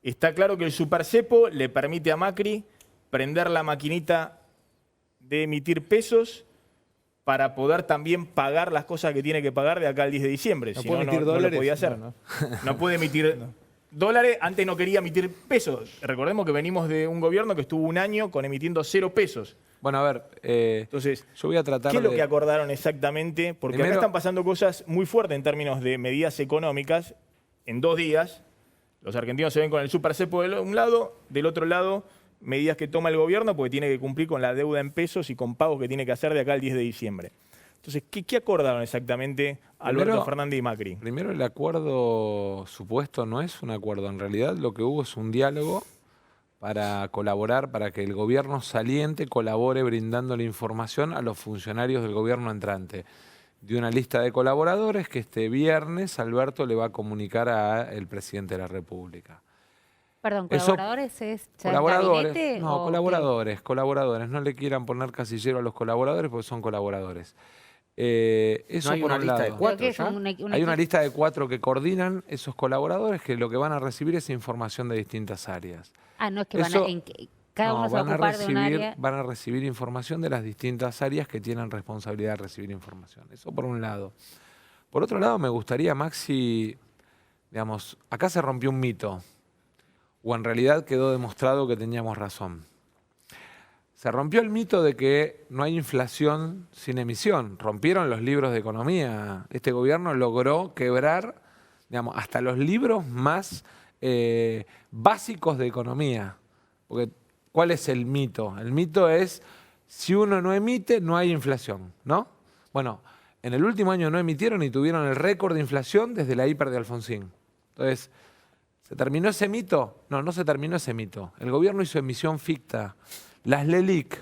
Está claro que el supercepo le permite a Macri prender la maquinita de emitir pesos para poder también pagar las cosas que tiene que pagar de acá al 10 de diciembre. ¿No Si puede no, emitir no lo dólares? podía hacer. No puede emitir dólares. Antes no quería emitir pesos. Recordemos que venimos de un gobierno que estuvo un año con emitiendo 0 pesos. Bueno, a ver, Entonces, yo voy a tratar ¿qué es lo de... que acordaron exactamente? Porque Primero- acá están pasando cosas muy fuertes en términos de medidas económicas. En 2 días, los argentinos se ven con el supercepo de un lado, del otro lado, medidas que toma el gobierno porque tiene que cumplir con la deuda en pesos y con pagos que tiene que hacer de acá al 10 de diciembre. Entonces, ¿qué acordaron exactamente Alberto Primero- Fernández y Macri? Primero, el acuerdo supuesto no es un acuerdo. En realidad lo que hubo es un diálogo para colaborar, para que el gobierno saliente colabore brindando la información a los funcionarios del gobierno entrante. De una lista de colaboradores que este viernes Alberto le va a comunicar al presidente de la República. Perdón, Eso- ¿colaboradores es ya el Colaboradores, gabinete? no, o colaboradores. No le quieran poner casillero a los colaboradores porque son colaboradores. Eso ¿No hay por una un lista de lado. qué? ¿Pero cuatro qué es ya? Hay una lista de 4 que coordinan esos colaboradores que lo que van a recibir es información de distintas áreas. Ah, no es que Eso- cada No, uno se va a ocupar de un área. van a recibir información de las distintas áreas que tienen responsabilidad de recibir información. Eso por un lado. Por otro lado, me gustaría, Maxi, digamos, acá se rompió un mito, o en realidad quedó demostrado que teníamos razón. Se rompió el mito de que no hay inflación sin emisión. Rompieron los libros de economía. Este gobierno logró quebrar, digamos, hasta los libros más básicos de economía. Porque, ¿cuál es el mito? El mito es, si uno no emite, no hay inflación, ¿no? Bueno, en el último año no emitieron y tuvieron el récord de inflación desde la hiper de Alfonsín. Entonces, ¿se terminó ese mito? No, no se terminó ese mito. El gobierno hizo emisión ficta. Las LELIC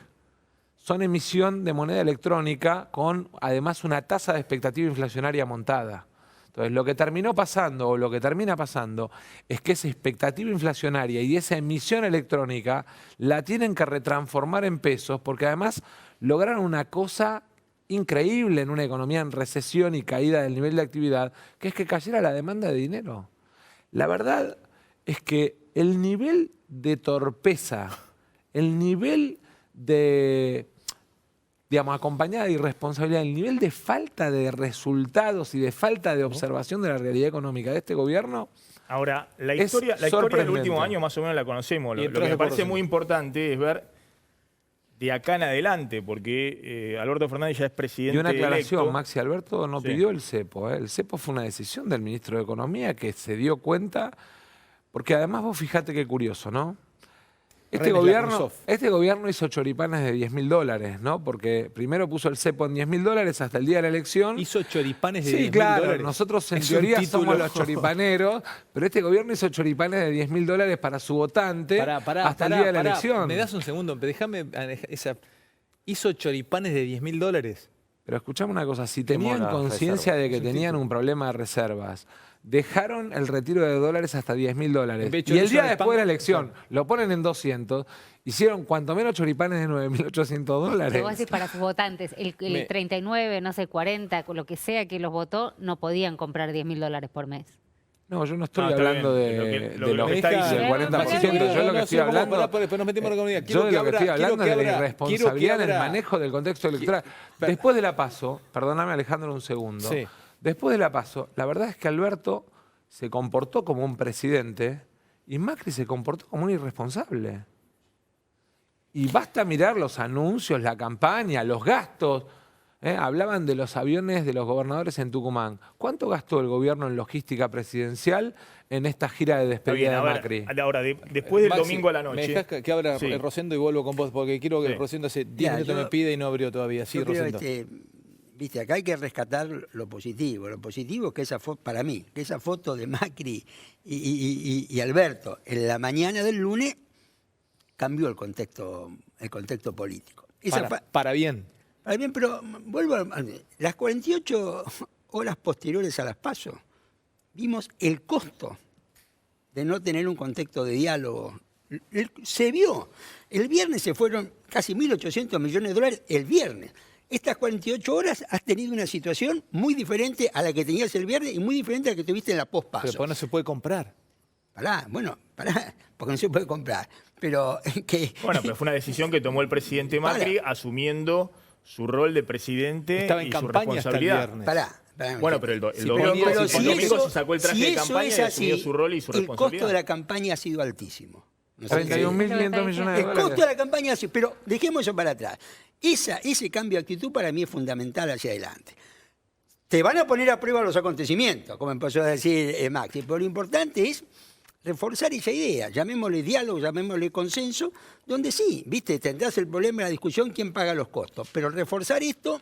son emisión de moneda electrónica con además una tasa de expectativa inflacionaria montada. Entonces, lo que terminó pasando o lo que termina pasando es que esa expectativa inflacionaria y esa emisión electrónica la tienen que retransformar en pesos porque además lograron una cosa increíble en una economía en recesión y caída del nivel de actividad, que es que cayera la demanda de dinero. La verdad es que el nivel de torpeza, el nivel de, digamos, acompañada de irresponsabilidad, el nivel de falta de resultados y de falta de observación de la realidad económica de este gobierno. Ahora, la Es historia del sorprendente. último año más o menos la conocemos. Y Lo entró que me de parece porcentaje. muy importante es ver de acá en adelante, porque Alberto Fernández ya es presidente Y una aclaración, electo. Maxi, Alberto no Sí. pidió el cepo. El cepo fue una decisión del ministro de Economía que se dio cuenta, porque además vos fijate qué curioso, ¿no? Este Remes gobierno Lacnusov. hizo choripanes de $10.000, ¿no? Porque primero puso el cepo en $10.000 hasta el día de la elección. Hizo choripanes de Sí, 10.000 claro, dólares. nosotros en Es un teoría título. somos los choripaneros, pero este gobierno hizo choripanes de $10.000 para su votante hasta el día de la elección. ¿Me das un segundo? Déjame esa... Hizo choripanes de 10.000 dólares. Pero escuchame una cosa, si tenían mola conciencia reserva. de que tenían un problema de reservas, dejaron el retiro de dólares hasta $10.000. En vez de Y el chorizo día de después de la pan, elección lo ponen en 200, hicieron cuanto menos choripanes de $9.800. Que vos decís para sus votantes, el Me- 39, no sé, 40, lo que sea que los votó, no podían comprar $10.000 por mes. No, yo no estoy No, está hablando bien. de, Lo que- de lo los que está del diciendo. 40%. Yo lo que estoy hablando... Después nos metemos en la comunidad. Yo de lo que estoy hablando es de la irresponsabilidad en el manejo del contexto electoral. Después de la PASO, perdóname Alejandro un segundo, Sí. después de la PASO, la verdad es que Alberto se comportó como un presidente y Macri se comportó como un irresponsable. Y basta mirar los anuncios, la campaña, los gastos. Hablaban de los aviones de los gobernadores en Tucumán. ¿Cuánto gastó el gobierno en logística presidencial en esta gira de Está bien, despedida de a ver, Macri? ahora, después del Maxi, domingo a la ¿Me noche. dejás que abra Sí. Rosendo y vuelvo con vos? Porque quiero que Sí. Rosendo hace 10 Mira, minutos yo- me pide y no abrió todavía. Sí, Yo creo, Rosendo. viste, acá hay que rescatar lo positivo. Lo positivo es que esa foto, para mí, que esa foto de Macri y Alberto en la mañana del lunes cambió el contexto político. Para bien. Ahora bien, pero vuelvo a las 48 horas posteriores a las PASO, vimos el costo de no tener un contexto de diálogo. Se vio. El viernes se fueron casi 1.800 millones de dólares el viernes. Estas 48 horas has tenido una situación muy diferente a la que tenías el viernes y muy diferente a la que tuviste en la Pero post-PASO. ¿por qué no se puede comprar? pará, porque no se puede comprar. Pero que... Bueno, pero fue una decisión que tomó el presidente Macri asumiendo su rol de presidente Estaba en y su campaña hasta el responsabilidad. viernes. Pará. Bueno, pero el Sí, domingo, pero el domingo se sacó el traje de eso campaña es y asumió así, su rol y su el responsabilidad. costo de la campaña ha sido altísimo. No sé qué- 31.500 millones de El dólares. costo de la campaña, sí, pero dejemos eso para atrás. Ese cambio de actitud para mí es fundamental hacia adelante. Te van a poner a prueba los acontecimientos, como empezó a decir Maxi, pero lo importante es reforzar esa idea, llamémosle diálogo, llamémosle consenso, donde sí, viste, tendrás el problema de la discusión, quién paga los costos, pero reforzar esto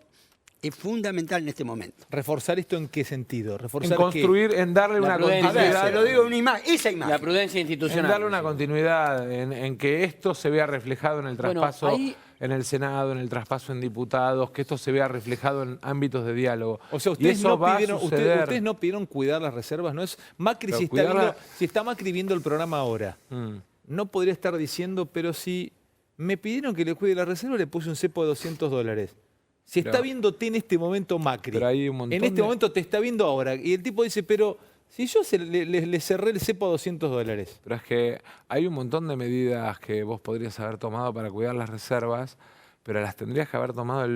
es fundamental en este momento. ¿Reforzar esto en qué sentido? En ¿Reforzar construir, en darle La una prudencia. A ver, continuidad. se lo digo en una imagen, esa imagen. La prudencia En institucional. darle una continuidad, en que esto se vea reflejado en el Bueno, traspaso ahí- en el Senado, en el traspaso en diputados, que esto se vea reflejado en ámbitos de diálogo. O sea, Y ustedes eso no va a pidieron, suceder. ustedes no pidieron cuidar las reservas, ¿no? Es Macri, Pero si está, cuidarla- si está Macri viendo el programa ahora, Mm. no podría estar diciendo, pero si me pidieron que le cuide la reserva, le puse un cepo de $200. Si está Pero- viéndote en este momento Macri, Pero hay un montón en este de- momento te está viendo ahora, y el tipo dice, pero si yo le cerré el cepo a $200. Pero es que hay un montón de medidas que vos podrías haber tomado para cuidar las reservas, pero las tendrías que haber tomado,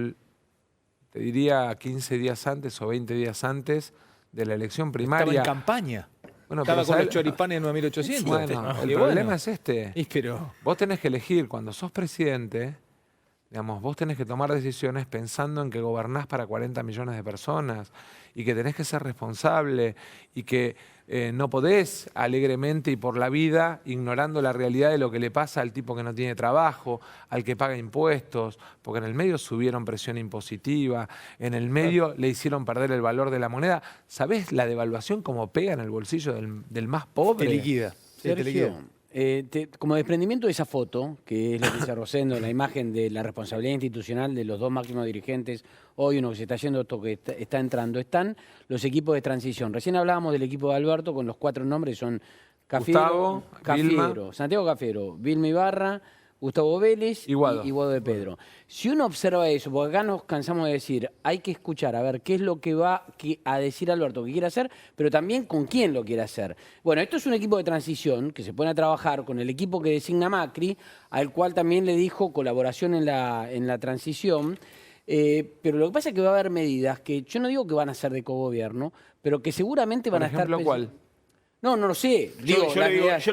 te diría, 15 días antes o 20 días antes de la elección Estaba primaria. en campaña. Bueno, Estaba pero con los ¿sabes? choripanes de 9.800. Bueno, el Y problema es este. y pero, Vos tenés que elegir, cuando sos presidente, digamos, vos tenés que tomar decisiones pensando en que gobernás para 40 millones de personas y que tenés que ser responsable y que no podés alegremente y por la vida, ignorando la realidad de lo que le pasa al tipo que no tiene trabajo, al que paga impuestos, porque en el medio subieron presión impositiva, en el medio le hicieron perder el valor de la moneda. ¿Sabés la devaluación cómo pega en el bolsillo del más pobre? te liquida. Sí, te liquida. Sergio, como desprendimiento de esa foto, que es lo que dice Rosendo, la imagen de la responsabilidad institucional de los dos máximos dirigentes, hoy uno que se está yendo, otro que está entrando, están los equipos de transición. Recién hablábamos del equipo de Alberto con los 4 nombres, son Gustavo, Vilma. Santiago Cafiero, Vilma Ibarra, Gustavo Vélez Y Guado. y Guado de Pedro. Si uno observa eso, porque acá nos cansamos de decir, hay que escuchar a ver qué es lo que va a decir Alberto que quiere hacer, pero también con quién lo quiere hacer. Bueno, esto es un equipo de transición que se pone a trabajar con el equipo que designa Macri, al cual también le dijo colaboración en la transición. Pero lo que pasa es que va a haber medidas que yo no digo que van a ser de cogobierno, pero que seguramente van Por a estar... ejemplo, ¿cuál? No lo sé. Yo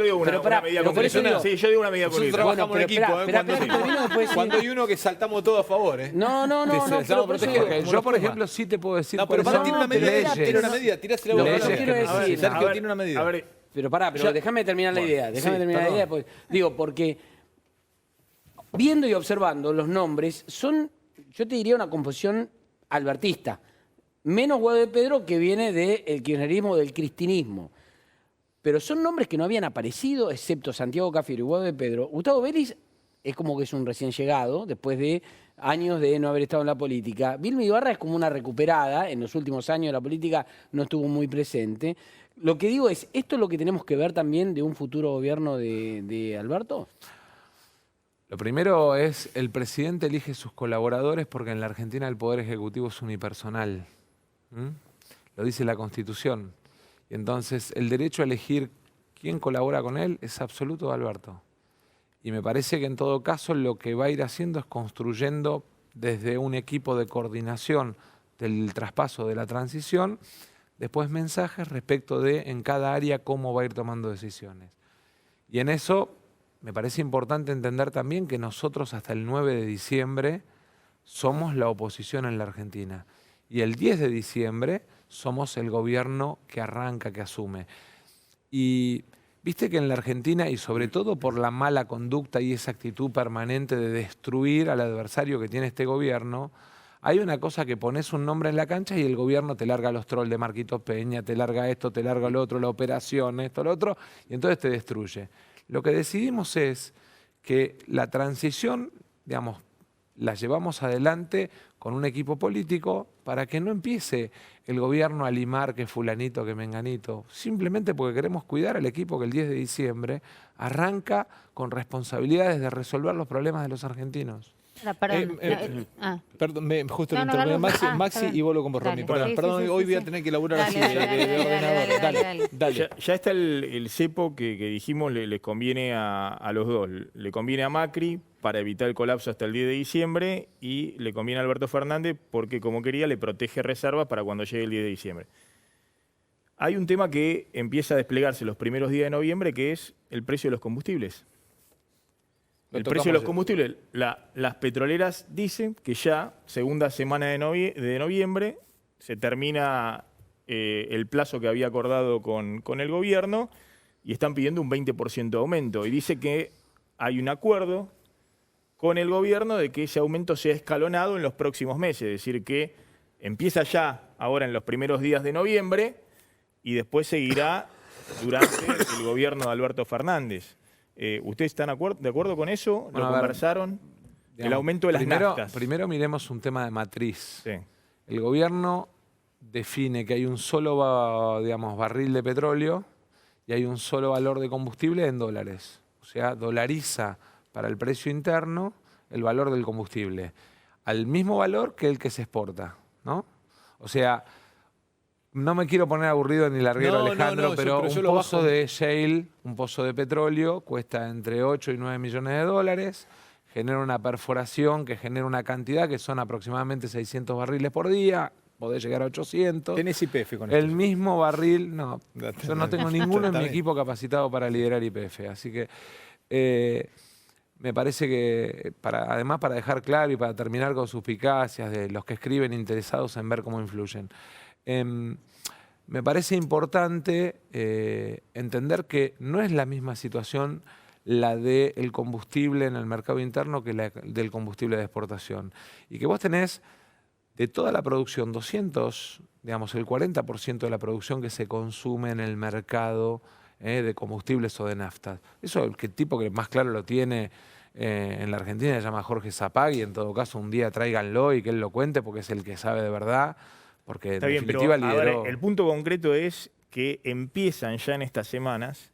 le digo una, pero pará, medida pero por eso concreta. digo- Sí, yo digo una medida Nosotros concreta. trabajamos Bueno, en pero equipo, esperá, cuando, esperá, Vino después cuando decir- hay uno que saltamos todos a favor, ¿eh? No, Que pero estamos por eso protegidos. digo- Porque yo, por ejemplo, sí te puedo decir No, pero cuáles para son tiene una medida, leyes. tiene una medida, tirásela Lo vos. que yo leyes quiero que- decir- A ver, Sergio A ver, tiene una medida. a ver, Pero pará, pero déjame terminar la idea. Déjame sí, terminar la perdón. idea. Pues, digo, porque viendo y observando los nombres, son, yo te diría, una composición albertista. Menos Guado de Pedro, que viene del kirchnerismo, del cristinismo. Pero son nombres que no habían aparecido, excepto Santiago Cafiero y Guado de Pedro. Gustavo Vélez es como que es un recién llegado, después de años de no haber estado en la política. Vilma Ibarra es como una recuperada, en los últimos años de la política no estuvo muy presente. Lo que digo es, ¿esto es lo que tenemos que ver también de un futuro gobierno de Alberto? Lo primero es, el presidente elige sus colaboradores porque en la Argentina el poder ejecutivo es unipersonal. ¿Mm? Lo dice la Constitución. Y entonces el derecho a elegir quién colabora con él es absoluto de Alberto. Y me parece que en todo caso lo que va a ir haciendo es construyendo desde un equipo de coordinación del traspaso de la transición, después mensajes respecto de en cada área cómo va a ir tomando decisiones. Y en eso me parece importante entender también que nosotros hasta el 9 de diciembre somos la oposición en la Argentina. Y el 10 de diciembre somos el gobierno que arranca, que asume. Y viste que en la Argentina, y sobre todo por la mala conducta y esa actitud permanente de destruir al adversario que tiene este gobierno, hay una cosa que pones un nombre en la cancha y el gobierno te larga los trolls de Marquitos Peña, te larga esto, te larga lo otro, la operación, esto, lo otro, y entonces te destruye. Lo que decidimos es que la transición, digamos, la llevamos adelante con un equipo político para que no empiece el gobierno a limar que fulanito, que menganito, simplemente porque queremos cuidar al equipo que el 10 de diciembre arranca con responsabilidades de resolver los problemas de los argentinos. Perdón. Perdón, justo No, me no, interrumpió dale, Maxi, está Maxi bien. y vuelvo con vos, Dale. Romy. Perdón, Sí, perdón, sí, hoy sí, voy a sí. tener que laburar así Dale, de ordenador. dale. Dale. Ya está el cepo que dijimos, les conviene a los dos. Le conviene a Macri para evitar el colapso hasta el 10 de diciembre y le conviene a Alberto Fernández porque, como quería, le protege reservas para cuando llegue el 10 de diciembre. Hay un tema que empieza a desplegarse los primeros días de noviembre, que es el precio de los combustibles. El precio de los combustibles. Las petroleras dicen que ya, segunda semana de noviembre, se termina el plazo que había acordado con el gobierno y están pidiendo un 20% de aumento. Y dice que hay un acuerdo con el gobierno de que ese aumento sea escalonado en los próximos meses. Es decir, que empieza ya ahora en los primeros días de noviembre y después seguirá durante el gobierno de Alberto Fernández. ¿Ustedes están de acuerdo con eso? Bueno, ¿Lo a ver, conversaron? El digamos, aumento de las naftas. Primero miremos un tema de matriz. Sí. El gobierno define que hay un solo, digamos, barril de petróleo y hay un solo valor de combustible en dólares. O sea, dolariza para el precio interno el valor del combustible al mismo valor que el que se exporta, ¿no? O sea, no me quiero poner aburrido ni larguero, Alejandro, pero yo un lo pozo bajo. de shale, un pozo de petróleo, cuesta entre 8 y 9 millones de dólares, genera una perforación que genera una cantidad que son aproximadamente 600 barriles por día, podés llegar a 800. Tenés IPF con El esto. mismo barril, no, yo no tengo ninguno en Está mi bien. equipo capacitado para liderar IPF, así que me parece que, además para dejar claro y para terminar con suspicacias de los que escriben interesados en ver cómo influyen, me parece importante entender que no es la misma situación la del combustible en el mercado interno que la del combustible de exportación. Y que vos tenés de toda la producción, digamos el 40% de la producción que se consume en el mercado de combustibles o de naftas. Eso el tipo que más claro lo tiene en la Argentina se llama Jorge Zapag y en todo caso un día tráiganlo y que él lo cuente porque es el que sabe de verdad. Porque Está en bien, pero definitiva lideró. ahora, el punto concreto es que empiezan ya en estas semanas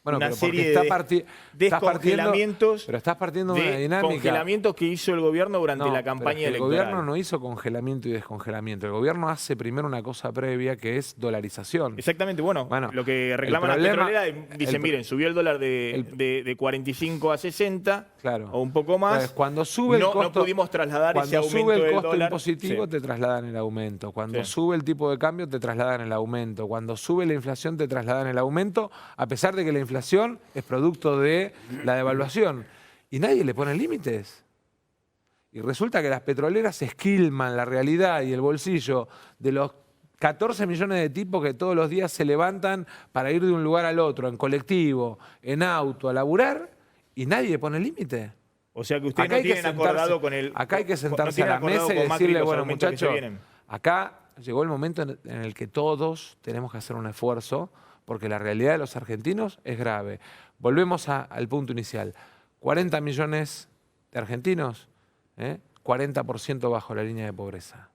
Bueno, una pero porque serie está de descongelamientos, pero estás partiendo de una de dinámica. congelamientos que hizo el gobierno durante No, la pero campaña es que electoral. El gobierno no hizo congelamiento y descongelamiento. El gobierno hace primero una cosa previa que es dolarización. Exactamente, bueno, Bueno, lo que reclaman el las problema- petroleras, dicen, miren, subió el dólar de 45 a 60 Claro. o un poco más. Entonces, cuando sube el no costo, pudimos trasladar ese cuando aumento sube el del costo dólar. impositivo, Sí. te trasladan el aumento. Cuando Sí. sube el tipo de cambio, te trasladan el aumento. Cuando sube la inflación, te trasladan el aumento, a pesar de que la inflación es producto de la devaluación. Y nadie le pone límites. Y resulta que las petroleras esquilman la realidad y el bolsillo de los 14 millones de tipos que todos los días se levantan para ir de un lugar al otro, en colectivo, en auto, a laburar, y nadie le pone límite. O sea que ustedes Acá no hay que tienen acordado sentarse- con el. Acá hay que no sentarse a tienen la acordado mesa y con Macri decirle, los bueno, aumentos que se muchachos, vienen. acá llegó el momento en el que todos tenemos que hacer un esfuerzo, porque la realidad de los argentinos es grave. Volvemos al punto inicial. 40 millones de argentinos, 40% bajo la línea de pobreza.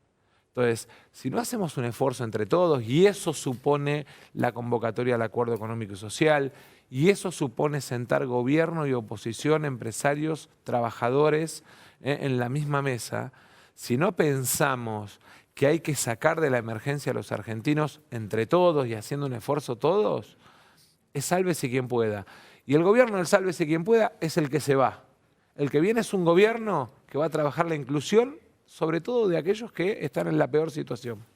Entonces, si no hacemos un esfuerzo entre todos, y eso supone la convocatoria al acuerdo económico y social, y eso supone sentar gobierno y oposición, empresarios, trabajadores en la misma mesa, si no pensamos que hay que sacar de la emergencia a los argentinos entre todos y haciendo un esfuerzo todos, es sálvese quien pueda. Y el gobierno del sálvese quien pueda es el que se va. El que viene es un gobierno que va a trabajar la inclusión, sobre todo de aquellos que están en la peor situación.